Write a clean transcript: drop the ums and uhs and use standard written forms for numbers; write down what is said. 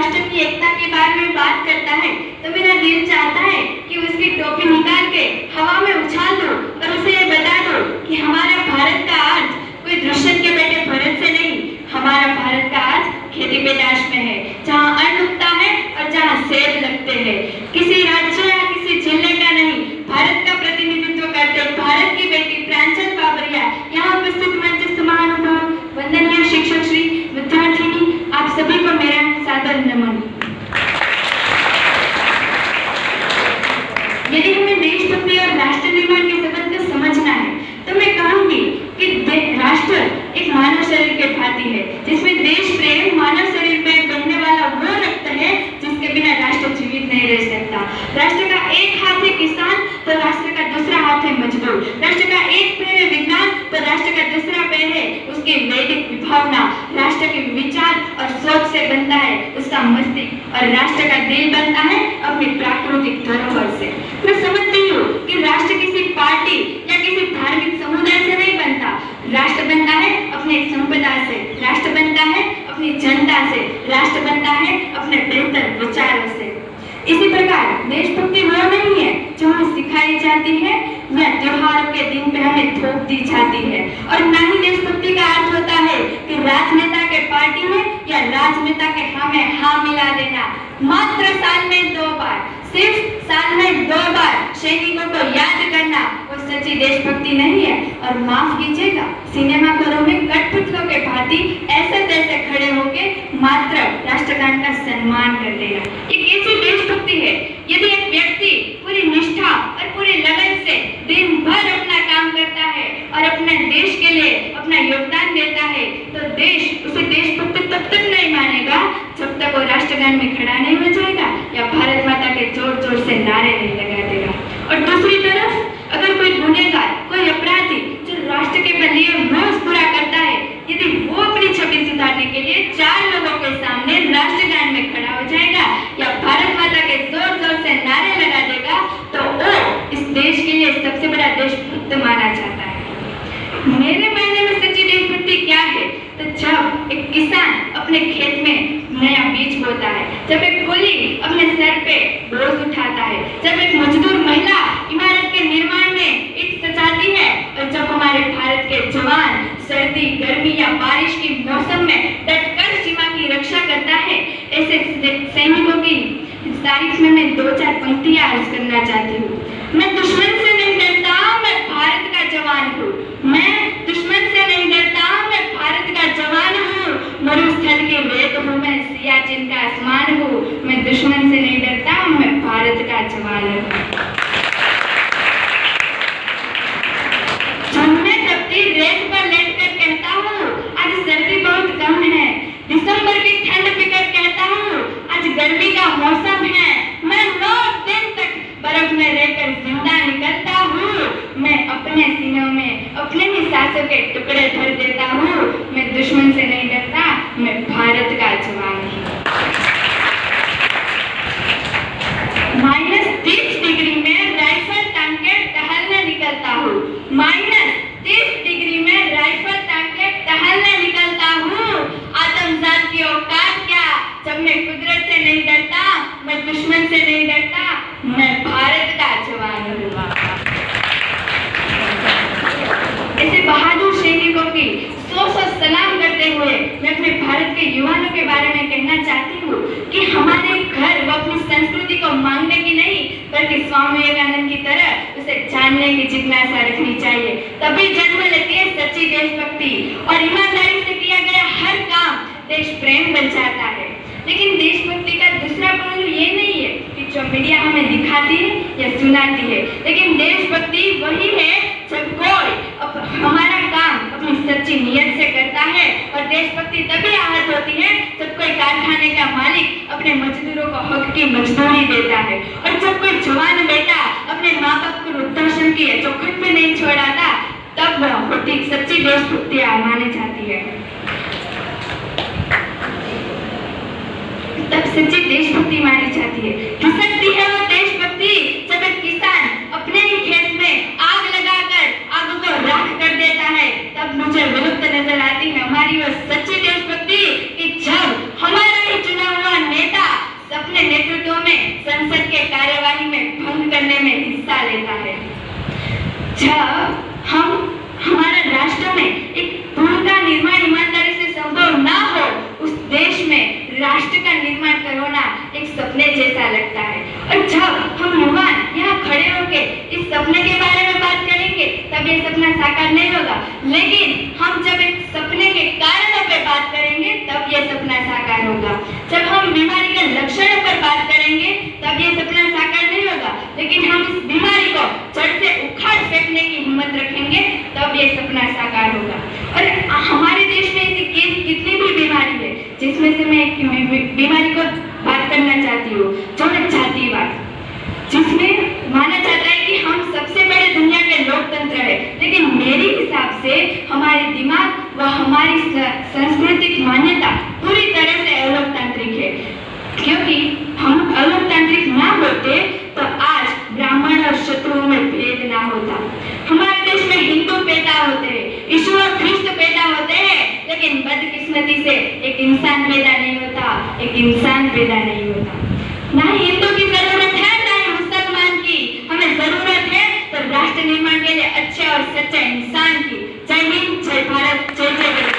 राष्ट्र की एकता के बारे में बात करता है तो मेरा दिल चाहता है कि उसकी टोपी निकाल के हवा में उछाल दूं और उसे ये बता दूं कि हमारा भारत का आज कोई दुष्यंत के बेटे भरत से नहीं, हमारा भारत का आज खेती पैदाश में है, जहाँ अन्न उगता है और जहाँ सेब लगते हैं। किसी राज्य या किसी जिले का नहीं, भारत का प्रतिनिधित्व करते भारत की बेटी प्रांजल बाबरिया यहाँ उपस्थित मंच महानुभाव, वंदनीय शिक्षक श्री, विद्यार्थिनी, आप सभी को मेरा सादर नमन। यदि हमें देशभक्ति और राष्ट्र निर्माण के संबंध को समझना है तो मैं कहूंगी कि राष्ट्र एक मानव शरीर के भांति है, जिसमें देश प्रेम मानव शरीर में बहने वाला वो रक्त है जिसके बिना राष्ट्र जीवित नहीं रह सकता। राष्ट्र का एक हाथ है किसान तो राष्ट्र का दूसरा हाथ है मजदूर, राष्ट्र का एक पैर है विज्ञान तो राष्ट्र का दूसरा पैर है उसकी वैदिक विभावना। राष्ट्र के विचार और सोच से बनता है उसका मस्तिष्क और राष्ट्र का दिल बनता है अपनी प्राकृतिक धरोहर से। मैं समझती हूँ कि राष्ट्र किसी पार्टी या किसी धार्मिक समुदाय से नहीं बनता, राष्ट्र बनता है अपने संपदा से, राष्ट्र बनता है अपनी जनता से, राष्ट्र बनता है अपने बेहतर विचारों से। इसी प्रकार देशभक्ति वो नहीं है जो हमें सिखाई जाती है या त्योहारों के दिन पे हमें थोप दी जाती है, और न ही देशभक्ति का अर्थ होता है कि राजनेता के पार्टी में या राजनेता के हाँ में हाँ मिला देना। मात्र साल में 2 बार, सिर्फ साल में 2 बार सैनिकों को याद करना वो सच्ची देशभक्ति नहीं है। और माफ कीजिएगा, सिनेमा घरों में कठपुतलों के भांति ऐसे तैसे खड़े होके मात्र राष्ट्रगान का सम्मान कर देना एक ऐसी देशभक्ति है। यदि एक व्यक्ति पूरी निष्ठा और पूरी लगन से दिन भर अपना काम करता है और अपने देश के लिए अपना योगदान देता है तो देश उसे देशभक्त तब तक नहीं मानेगा जब तक वो राष्ट्रगान में खड़ा नहीं हो जाएगा या भारत माता के जोर जोर से नारे नहीं लगा देगा। और दूसरी तरफ अगर कोई गुनहगार, कोई अपराधी जो राष्ट्र के लिए रोज बुरा करता है, यदि वो अपनी छवि सुधारने के लिए 4 लोगों के सामने राष्ट्रगान में खड़ा हो जाएगा या भारत माता के जोर जोर से नारे लगा देगा तो वो इस देश के लिए सबसे बड़ा देशभक्त माना जाता है। मेरे मायने में सच्ची देशभक्ति क्या है तो जब एक किसान अपने खेत में नया बीज बोता है, जब एक कुली अपने सर पे बोझ उठाता है, जब एक मजदूर महिला इमारत के निर्माण में ईंट सजाती है और जब हमारे भारत के जवान सर्दी, गर्मी या बारिश की मौसम में डटकर सीमा की रक्षा करता है, ऐसे सैनिकों की तारीफ में मैं 2-4 पंक्तियां अर्ज करना चाहती हूँ। मैं दुश्मन से नहीं डरता, मैं भारत का जवान हूँ। मैं दुश्मन से नहीं डरता, मैं भारत का जवान हूँ। मरुस्थल की रेत हूँ मैं, सियाचिन का आसमान हूँ। मैं दुश्मन से नहीं डरता, मैं भारत का जवान हूँ। जब मैं तपती रेत पर लेटकर कहता हूँ आज सर्दी बहुत कम है, दिसंबर की ठंड पिकर कहता हूँ आज गर्मी का मौसम है, मैं 9 दिन तक बर्फ में रहकर जिंदा निकलता हूँ। मैं अपने सीनों में अपने ही सांसों के टुकड़े भर देता हूँ। मैं दुश्मन से नहीं डरता, मैं भारत का जवान हूँ। -30 डिग्री में राइफल टांग के टहलने निकलता हूँ। -30 डिग्री में राइफल टांग के टहलने निकलता हूँ। आत्मजात की औकात क्या जब मैं कुदरत से नहीं डरता, मैं दुश्मन से नहीं डरता, मैं भारत का जवान हूँ। ऐसे बहादुर सैनिकों की 100 सलाम करते हुए मैं अपने भारत के युवाओं के बारे में कहना चाहती हूँ कि हमारे घर वो अपनी संस्कृति को मांगने की नहीं बल्कि स्वामी विवेकानंद की तरह उसे जानने की जिज्ञासा रखनी चाहिए। तभी जन्म लेती है सच्ची देशभक्ति और ईमानदारी से किया गया हर काम देश प्रेम बन जाता है। लेकिन देशभक्ति का दूसरा पहलू ये नहीं है कि जो मीडिया हमें दिखाती है या सुनाती है, लेकिन देशभक्ति वही है जब कोई हमारा काम अपनी सच्ची नीयत से करता है। और देशभक्ति तभी आहत होती है जब कोई कारखाने का मालिक अपने मजदूरों को हक की मजदूरी देता है और जब कोई जवान बेटा अपने माँ बाप को वृद्धाश्रम की चौखट पे नहीं छोड़ाता, तब वह सच्ची देशभक्ति मानी जाती है। तब सच्ची देशभक्ति मानी जाती है। खिसकती है वो देशभक्ति जब एक किसान अपने ही खेत में आग लगाकर आग को राख कर देता है, तब मुझे विलुप्त नजर आती है हमारी वो सच्ची देशभक्ति कि जब हमारा ही चुना हुआ नेता में हिस्सा लेता है। जब हमारा राष्ट्र में एक पुल का निर्माण ईमानदारी से संभव ना हो, उस देश में राष्ट्र का निर्माण करना एक सपने जैसा लगता है। और जब हम युवा यहाँ खड़े होकर इस सपने के बारे में बात करेंगे तब ये सपना साकार नहीं होगा, लेकिन हम जब एक सपने के कारणों पर बात करेंगे तब ये सपना साकार होगा। जब हम बीमारी के लक्षणों पर बात करेंगे तब ये सपना साकार नहीं होगा, लेकिन हम इस बीमारी को जड़ से उखाड़ फेंकने की हिम्मत रखेंगे तब ये सपना साकार होगा। और हमारे देश में ऐसी कितनी भी बीमारी है, जिसमें से मैं एक बीमारी को बात करना चाहती हूँ, जो है जातिवाद, जिसमें माना जाता है कि हम सबसे बड़े दुनिया के लोकतंत्र है, लेकिन मेरे हिसाब से हमारे दिमाग व हमारी सांस्कृतिक मान्यता पूरी तरह से अलोकतांत्रिक है। क्योंकि हम अलोकतांत्रिक ना होते तो आज ब्राह्मण और शत्रुओं में भेद ना होता। हमारे देश में हिंदू पैदा होते हैं, यीशु और ख्रिस्त पैदा होते हैं, लेकिन बदकिस्मती से एक इंसान पैदा नहीं होता, एक इंसान पैदा नहीं होता। ना ही हिंदू की जरूरत है, ना ही मुसलमान की। हमें जरूरत है तो राष्ट्र निर्माण के लिए अच्छे और सच्चे इंसान की। जय हिंद, जय भारत, जय जय।